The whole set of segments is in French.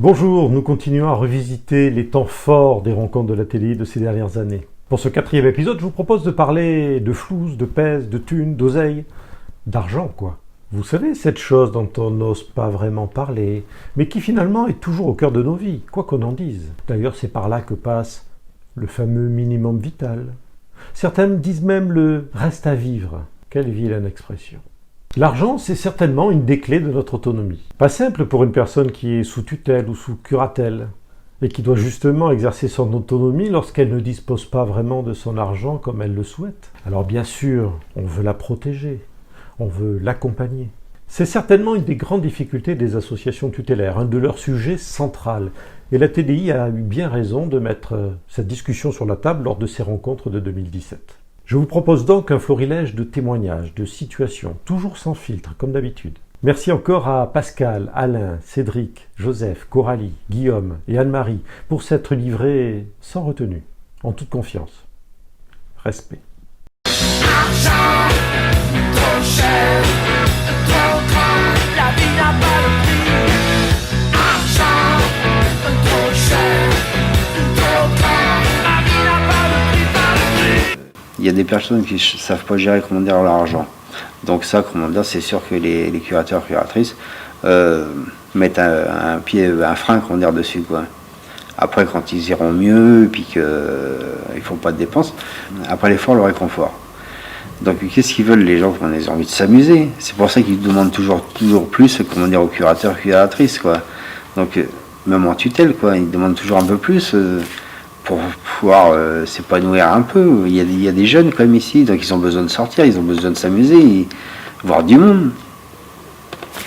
Bonjour, nous continuons à revisiter les temps forts des rencontres de la télé de ces dernières années. Pour ce 4e épisode, je vous propose de parler de flouze, de pèse, de thunes, d'oseille, d'argent quoi. Vous savez, cette chose dont on n'ose pas vraiment parler, mais qui finalement est toujours au cœur de nos vies, quoi qu'on en dise. D'ailleurs, c'est par là que passe le fameux minimum vital. Certains disent même le reste à vivre. Quelle vilaine expression. L'argent, c'est certainement une des clés de notre autonomie. Pas simple pour une personne qui est sous tutelle ou sous curatelle, et qui doit justement exercer son autonomie lorsqu'elle ne dispose pas vraiment de son argent comme elle le souhaite. Alors bien sûr, on veut la protéger, on veut l'accompagner. C'est certainement une des grandes difficultés des associations tutélaires, un de leurs sujets central. Et la TDI a eu bien raison de mettre cette discussion sur la table lors de ses rencontres de 2017. Je vous propose donc un florilège de témoignages, de situations, toujours sans filtre, comme d'habitude. Merci encore à Pascal, Alain, Cédric, Joseph, Coralie, Guillaume et Anne-Marie pour s'être livrés sans retenue, en toute confiance. Respect. Argent, trop cher, trop grand, la vie n'a pas de prix. Argent, trop cher, trop grand, la vie n'a pas de prix, pas de prix. Il y a des personnes qui ne savent pas gérer leur argent. Donc ça, c'est sûr que les curateurs, curatrices mettent un frein dessus, quoi. Après, quand ils iront mieux, et puis qu'ils ne font pas de dépenses, après l'effort, le réconfort. Donc qu'est-ce qu'ils veulent les gens? Ils ont envie de s'amuser. C'est pour ça qu'ils demandent toujours plus, aux curateurs, curatrices, quoi. Donc même en tutelle, quoi, ils demandent toujours un peu plus. Pour pouvoir s'épanouir un peu. Il y a des jeunes comme ici, donc ils ont besoin de sortir, ils ont besoin de s'amuser, voir du monde.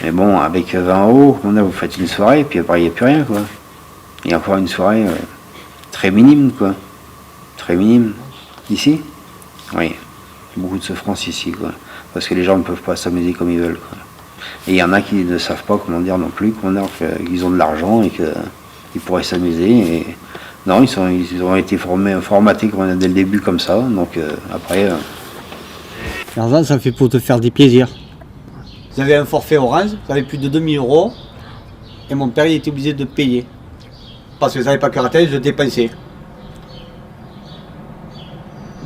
Mais bon, avec 20 euros, vous faites une soirée, et puis après il n'y a plus rien, quoi. Il y a encore une soirée très minime, quoi. Très minime. Ici? Oui. Beaucoup de souffrance ici, quoi. Parce que les gens ne peuvent pas s'amuser comme ils veulent, quoi. Et il y en a qui ne savent pas non plus, qu'ils ont de l'argent et qu'ils pourraient s'amuser. Et non, ils ont été formatés dès le début comme ça, donc après... L'argent, ça fait pour te faire des plaisirs. J'avais un forfait Orange, j'avais plus de 2000 euros, et mon père il était obligé de payer. Parce que je n'avais pas curaté, je dépensais.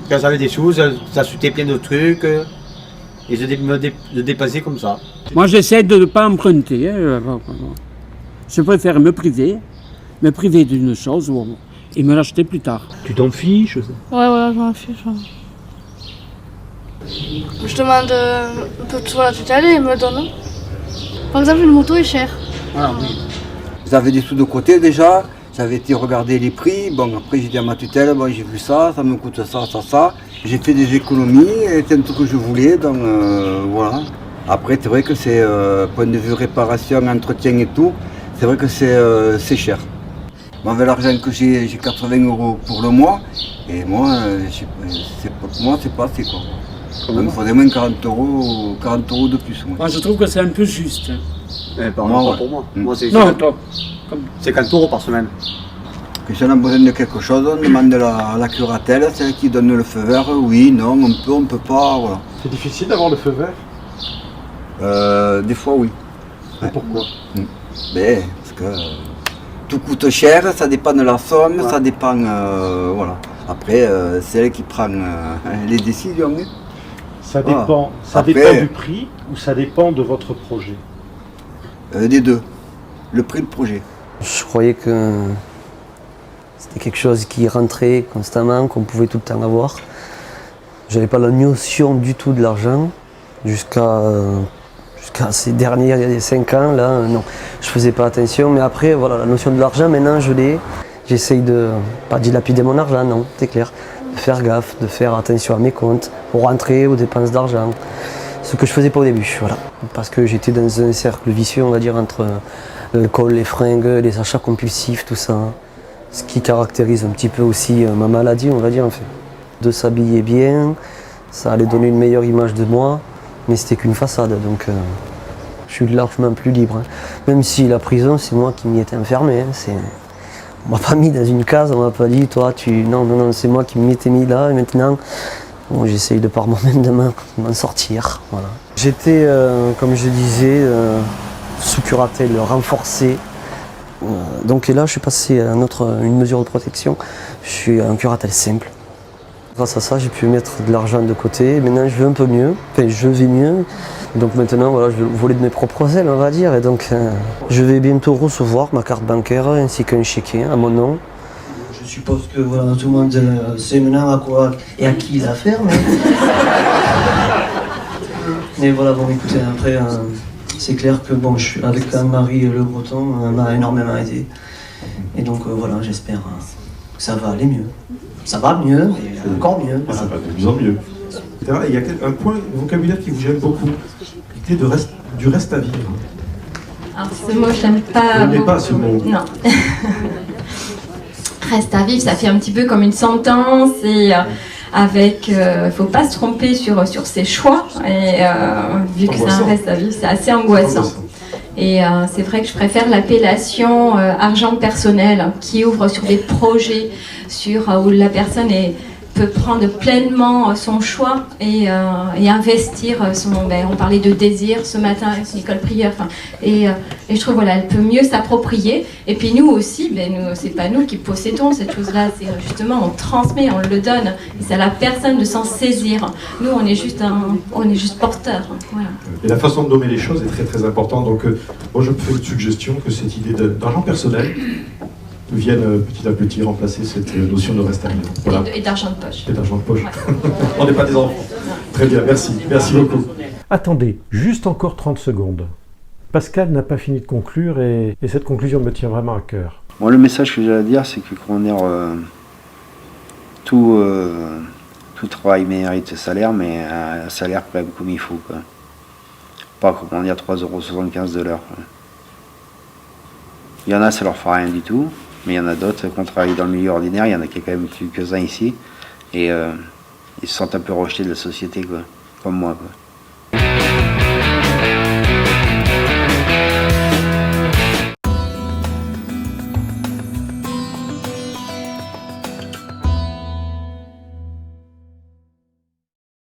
Quand j'avais des sous, j'achetais plein de trucs, et je dépensais comme ça. Moi j'essaie de ne pas emprunter, je préfère me priver d'une chose et me l'acheter plus tard. Tu t'en fiches? Ouais, je m'en fiche. Je demande un peu de sous à la tutelle et ils me le donnent. Par exemple, une moto est chère. Ah, oui. J'avais des sous de côté déjà, j'avais été regarder les prix. Bon, après j'ai dit à ma tutelle, bon, j'ai vu ça me coûte ça. J'ai fait des économies, c'était un truc que je voulais, donc voilà. Après, c'est vrai que c'est, point de vue réparation, entretien et tout, c'est vrai que c'est cher. Bon, avec l'argent que j'ai 80 euros pour le mois, et moi, pour moi, c'est pas assez, quoi. Il me faudrait moins 40 euros de plus. Moi je trouve que c'est un peu juste. Pour moi. Moi c'est Non, toi. 50 euros par semaine. Que si on a besoin de quelque chose, on demande à la curatelle, c'est elle qui donne le feu vert, oui, non, on peut pas, voilà. C'est difficile d'avoir le feu vert? Des fois, oui. Et pourquoi? Ben, parce que tout coûte cher, ça dépend de la somme, ça dépend, voilà. Après, c'est elle qui prend les décisions. Hein. Ça dépend, Après, dépend du prix ou ça dépend de votre projet? Des deux. Le prix, le projet. Je croyais que c'était quelque chose qui rentrait constamment, qu'on pouvait tout le temps avoir. J'avais pas la notion du tout de l'argent jusqu'à ces derniers 5 ans là, non, je faisais pas attention. Mais après, voilà, la notion de l'argent, maintenant je l'ai. J'essaye de pas dilapider mon argent, non, c'est clair. De faire gaffe, de faire attention à mes comptes, aux rentrées, aux dépenses d'argent. Ce que je faisais pas au début, voilà. Parce que j'étais dans un cercle vicieux, on va dire, entre l'alcool, les fringues, les achats compulsifs, tout ça. Ce qui caractérise un petit peu aussi ma maladie, on va dire, en fait. De s'habiller bien, ça allait donner une meilleure image de moi, mais c'était qu'une façade, donc je suis largement plus libre. Hein. Même si la prison, c'est moi qui m'y étais enfermé. Hein. On m'a pas mis dans une case, on m'a pas dit, toi, non, c'est moi qui m'y étais mis là, et maintenant, bon, j'essaye de par moi-même de m'en sortir. Voilà. J'étais, comme je disais, sous curatelle renforcée Donc et là, je suis passé à une mesure de protection. Je suis un curatelle simple. Grâce à ça, j'ai pu mettre de l'argent de côté. Maintenant, je vais un peu mieux. Enfin, je vais mieux. Donc maintenant, voilà, je vais voler de mes propres ailes, on va dire. Et donc, je vais bientôt recevoir ma carte bancaire ainsi qu'un chéquier à mon nom. Je suppose que voilà, tout le monde sait maintenant à quoi et à qui il a affaire. Mais voilà, bon, écoutez, après, c'est clair que bon, je suis avec Marie Le Breton, m'a énormément aidé. Et donc voilà, j'espère que ça va aller mieux. Ça va mieux, et encore mieux. Ça va de mieux en mieux. Il y a un point de vocabulaire qui vous gêne beaucoup, l'idée du reste à vivre. Alors ce mot, je n'aime pas. Vous n'aimez pas ce mot? Non. Reste à vivre, ça fait un petit peu comme une sentence et avec, faut pas se tromper sur ses choix et vu que c'est un reste à vivre, c'est assez angoissant. Et c'est vrai que je préfère l'appellation argent personnel qui ouvre sur des projets où la personne peut prendre pleinement son choix et investir on parlait de désir ce matin avec Nicole Prieur, et je trouve voilà, elle peut mieux s'approprier. Et puis nous aussi, c'est pas nous qui possédons cette chose-là, c'est justement on transmet, on le donne, et c'est à la personne de s'en saisir. Nous on est juste porteurs. Voilà. Et la façon de nommer les choses est très très importante. Donc moi je me fais une suggestion que cette idée d'argent personnel vienne petit à petit remplacer cette notion de reste à vivre. Voilà. Et d'argent de poche. Et d'argent de poche. Ouais. On n'est pas des enfants. Très bien, merci. Merci beaucoup. Attendez, juste encore 30 secondes. Pascal n'a pas fini de conclure et cette conclusion me tient vraiment à cœur. Moi, le message que j'ai à dire, c'est que tout travail mérite salaire, mais un salaire quand même comme il faut, quoi. Pas 3,75 € de l'heure. Il y en a, ça leur fera rien du tout, mais il y en a d'autres qui ont travaillé dans le milieu ordinaire, il y en a quand même quelques-uns ici, et ils se sentent un peu rejetés de la société, quoi, comme moi, quoi.